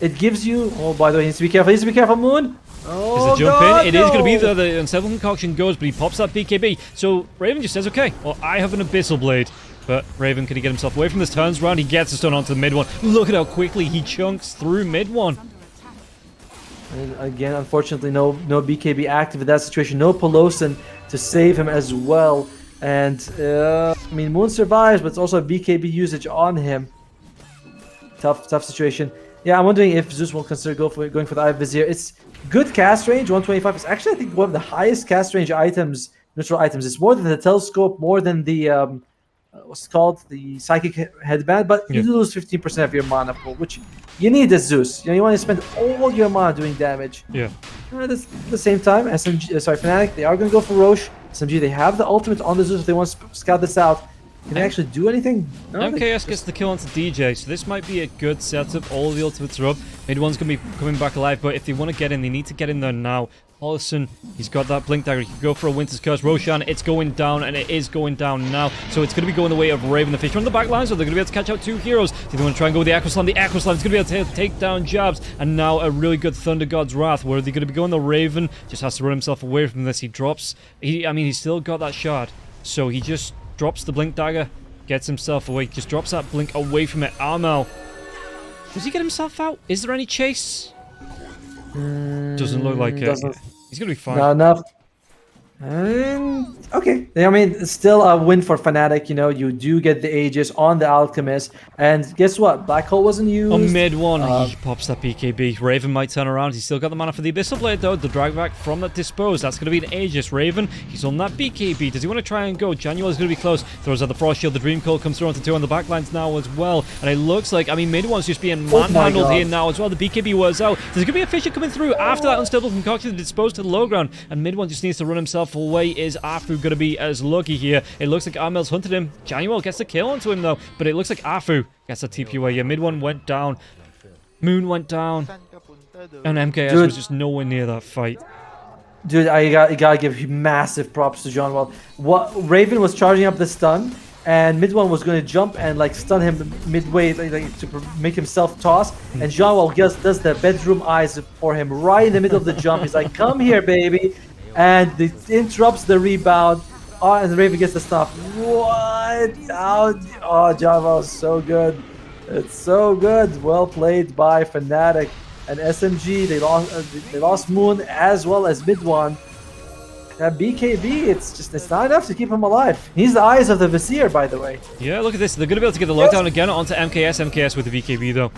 it gives you, oh, by the way, he needs to be careful, Moon. Oh, there's a jump God, in. It is going to be there. The Unstable Concoction goes, but he pops that BKB. So Raven just says, okay, well, I have an Abyssal Blade. But Raven, can he get himself away from this? Turns around, he gets a stun onto the mid one. Look at how quickly he chunks through mid one. And again, unfortunately, no BKB active in that situation. No Pelosin to save him as well. And, I mean, Moon survives, but it's also a BKB usage on him. Tough situation. Yeah, I'm wondering if Zeus will consider going for the Eye of Vizier. It's good cast range, 125. It's actually, I think, one of the highest cast range items, neutral items. It's more than the Telescope, more than the... what's it called, the Psychic Headband, but you lose 15% of your mana pool, which you need as Zeus. You know, you want to spend all your mana doing damage. Yeah. At the same time, Fnatic, they are going to go for Roche. SMG, they have the ultimate on the Zeus if they want to scout this out. Can they actually do anything? No, MKS gets the kill onto DJ, so this might be a good setup. All of the ultimates are up. Mid one's going to be coming back alive, but if they want to get in, they need to get in there now. Paulson, he's got that Blink Dagger. He can go for a Winter's Curse. Roshan, it's going down, and it is going down now. So it's going to be going the way of Raven the Fish. On the back line, so they're going to be able to catch out 2 heroes. Do they want to try and go with the Aqua Slam? The Aqua Slam is going to be able to take down Jabs. And now a really good Thunder God's Wrath. Where are they going to be going? The Raven just has to run himself away from this. He drops... he's still got that shard. So he just drops the Blink Dagger, gets himself away, just drops that Blink away from it. Armel, does he get himself out? Is there any chase? Doesn't look like it. He's gonna be fine. Not enough. Okay. I mean, it's still a win for Fnatic. You know, you do get the Aegis on the Alchemist. And guess what? Black Hole wasn't used. On mid one, he pops that BKB. Raven might turn around. He's still got the mana for the Abyssal Blade, though. The drag back from that Dispose. That's going to be an Aegis. Raven, he's on that BKB. Does he want to try and go? Januel is going to be close. Throws out the Frost Shield. The Dream Coil comes through onto 2 on the backlines now as well. And it looks like, I mean, mid one's just being manhandled here now as well. The BKB wears out. There's going to be a Fisher coming through after that Unstable Concoction. Disposed to the low ground. And mid one just needs to run himself away. Is Afu going to be as lucky here? It looks like Armel's hunted him. Januel gets the kill onto him though, but it looks like Afu gets a TP away. Yeah, mid one went down. Moon went down. And MKS was just nowhere near that fight. Dude, you gotta give massive props to John. Well, what Raven was charging up the stun. and mid one was going to jump and like stun him midway, like to make himself toss. And Jean does the bedroom eyes for him right in the middle of the jump. He's like, "Come here, baby," and it interrupts the rebound. Oh, and Raven gets the stop. What? Oh, Java is so good. It's so good. Well played by Fnatic and SMG. They lost Moon as well as mid one. That BKB, it's not enough to keep him alive. He's the eyes of the Vizier, by the way. Yeah, look at this. They're going to be able to get the lockdown again onto MKS. MKS with the BKB, though.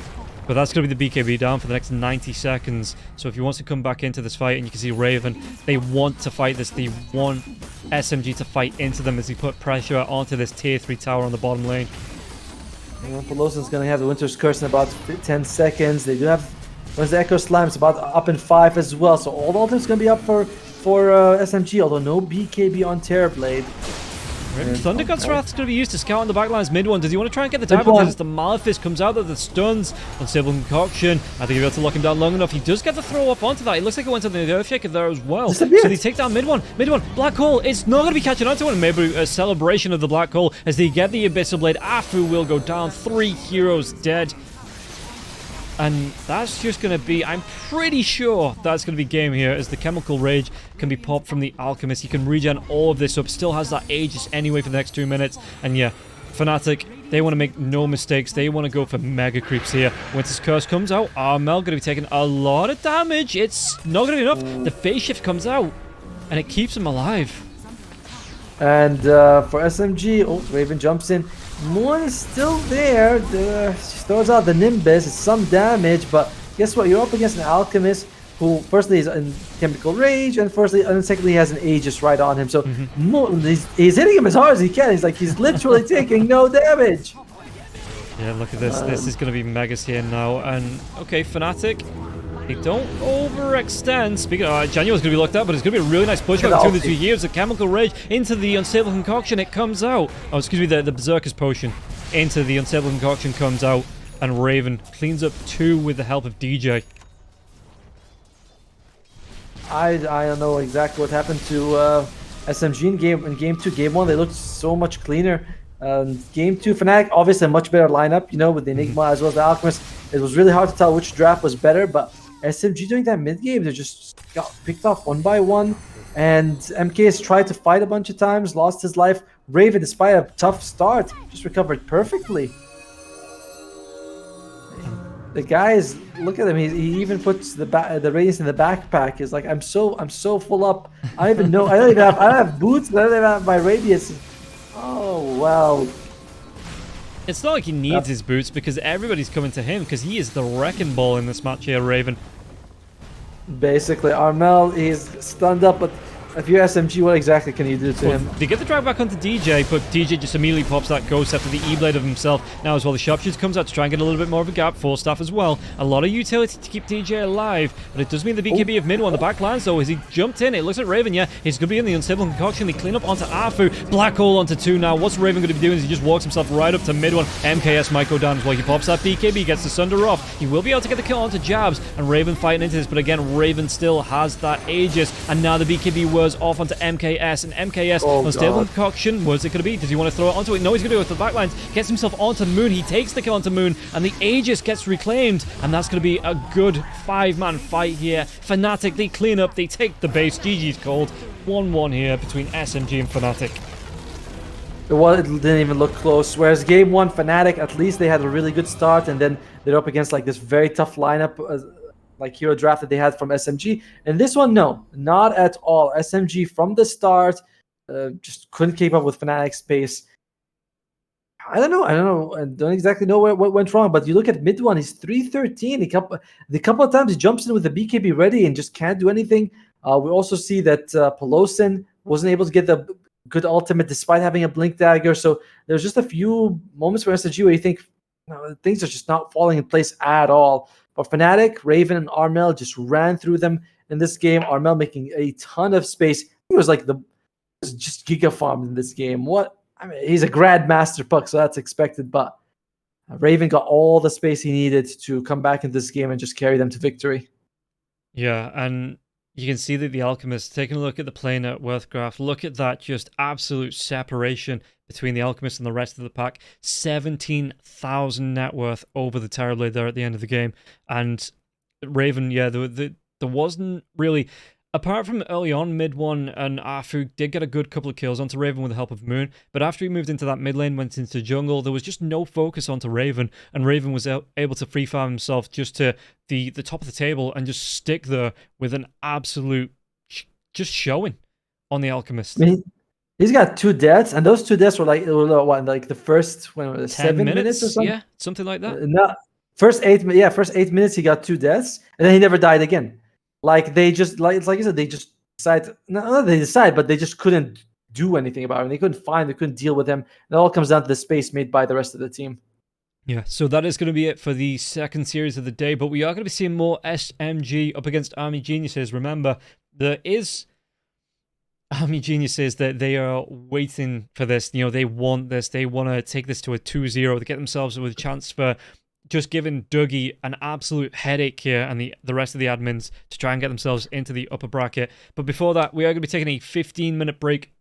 But that's going to be the BKB down for the next 90 seconds. So if he wants to come back into this fight, and you can see Raven, they want to fight this. They want SMG to fight into them as he put pressure onto this tier 3 tower on the bottom lane. Pelosin's going to have the Winter's Curse in about 10 seconds. They do have... Once the Echo Slime's about up in 5 as well. So all the ultimates going to be up for SMG, although no BKB on Terrorblade. Thunder God's Wrath's going to be used to scout on the backlines mid one. Does he want to try and get the dive on as the Malefice comes out of the stuns? Unstable Concoction. I think he'll be able to lock him down long enough. He does get the throw up onto that. It looks like it went to the Earthshaker there as well. So they take down mid one. Mid one. Black Hole. It's not going to be catching on to it. Maybe a celebration of the Black Hole as they get the Abyssal Blade. Afu will go down. 3 heroes dead. And that's just going to be, I'm pretty sure that's going to be game here, as the Chemical Rage can be popped from the Alchemist. He can regen all of this up, still has that Aegis anyway for the next 2 minutes. And yeah, Fnatic, they want to make no mistakes. They want to go for mega creeps here. Winter's Curse comes out. Armel going to be taking a lot of damage. It's not going to be enough. The phase shift comes out, and it keeps him alive. And for SMG, oh, Raven jumps in. Moon is still there. She throws out the Nimbus. It's some damage, but guess what? You're up against an Alchemist who, firstly, is in Chemical Rage, and secondly, has an Aegis right on him. So Moon, he's hitting him as hard as he can. He's literally taking no damage. Yeah, look at this. This is going to be Megas here now. And, okay, Fnatic, they don't overextend. Speaking of, January's going to be locked out, but it's going to be a really nice push between the 2 heroes. The Chemical Rage into the Unstable Concoction. It comes out. Oh, excuse me, the Berserker's Potion into the Unstable Concoction comes out. And Raven cleans up 2 with the help of DJ. I don't know exactly what happened to SMG in game 2. Game 1, they looked so much cleaner. Game 2, Fnatic, obviously a much better lineup, you know, with the Enigma as well as the Alchemist. It was really hard to tell which draft was better, but SMG during that mid game, they just got picked off one by one. And MKS tried to fight a bunch of times, lost his life. Raven, despite a tough start, just recovered perfectly. The guys, look at him. He even puts the radiance in the backpack. He's like, I'm so full up. I don't have boots. I don't even have my radiance. Oh well. It's not like he needs his boots, because everybody's coming to him, because he is the wrecking ball in this match here, Raven. Basically, Armel is stunned up, but if you're SMG, what exactly can you do to him? They get the drag back onto DJ, but DJ just immediately pops that ghost after the E-Blade of himself. Now as well, the Sharpshooter comes out to try and get a little bit more of a gap. Full staff as well. A lot of utility to keep DJ alive, but it does mean the BKB of mid on the back line, so as he jumped in, it looks like Raven, yeah, he's going to be in the Unstable Concoction. They clean up onto Afu. Black Hole onto 2 now. What's Raven going to be doing? Is he just walks himself right up to mid one. MKS might go down as well. He pops that BKB, gets the Sunder off. He will be able to get the kill onto Jabs, and Raven fighting into this, but again, Raven still has that Aegis, and now the BKB was off onto MKS, and MKS Unstable Concoction. What's it going to be? Does he want to throw it onto it? No, he's going to go with the backlines. Gets himself onto Moon. He takes the kill onto Moon, and the Aegis gets reclaimed, and that's going to be a good 5-man fight here. Fnatic, they clean up, they take the base. GG's called. 1-1 here between SMG and Fnatic. It didn't even look close. Whereas game 1, Fnatic, at least they had a really good start, and then they're up against like this very tough lineup, like hero draft that they had from SMG. And this one, no, not at all. SMG from the start just couldn't keep up with Fnatic's pace. I don't know. I don't exactly know what went wrong, but you look at mid one, he's 313. The couple of times he jumps in with the BKB ready and just can't do anything. We also see that Pelosin wasn't able to get the good ultimate despite having a blink dagger. So there's just a few moments for SMG where you think things are just not falling in place at all. But Fnatic, Raven, and Armel just ran through them in this game. Armel making a ton of space. He was like just giga farmed in this game. He's a grandmaster puck, so that's expected. But Raven got all the space he needed to come back in this game and just carry them to victory. Yeah, and you can see that the Alchemist, taking a look at the play net worth graph, look at that just absolute separation between the Alchemist and the rest of the pack. 17,000 net worth over the Terrorblade there at the end of the game. And Raven, yeah, there wasn't really... Apart from early on, mid one and Afu did get a good couple of kills onto Raven with the help of Moon, but after he moved into that mid lane, went into jungle, there was just no focus onto Raven, and Raven was able to free farm himself just to the top of the table and just stick there with an absolute just showing on the Alchemist. I mean, he's got 2 deaths, and those 2 deaths were like the first 10 7 minutes or something? Yeah, something like that. No, first 8 minutes he got 2 deaths, and then he never died again. Like they just it's like you said, they just decide. No, they decide, but they just couldn't do anything about him. They couldn't deal with him. It all comes down to the space made by the rest of the team. Yeah, so that is going to be it for the second series of the day, but we are going to be seeing more SMG up against Army Geniuses. Remember, there is Army Geniuses that they are waiting for this. They want this. They want to take this to a 2-0 to get themselves with a chance for just giving Dougie an absolute headache here and the rest of the admins to try and get themselves into the upper bracket. But before that, we are going to be taking a 15-minute break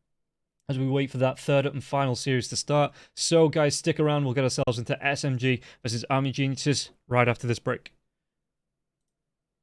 as we wait for that third and final series to start. So, guys, stick around. We'll get ourselves into SMG versus Army Geniuses right after this break.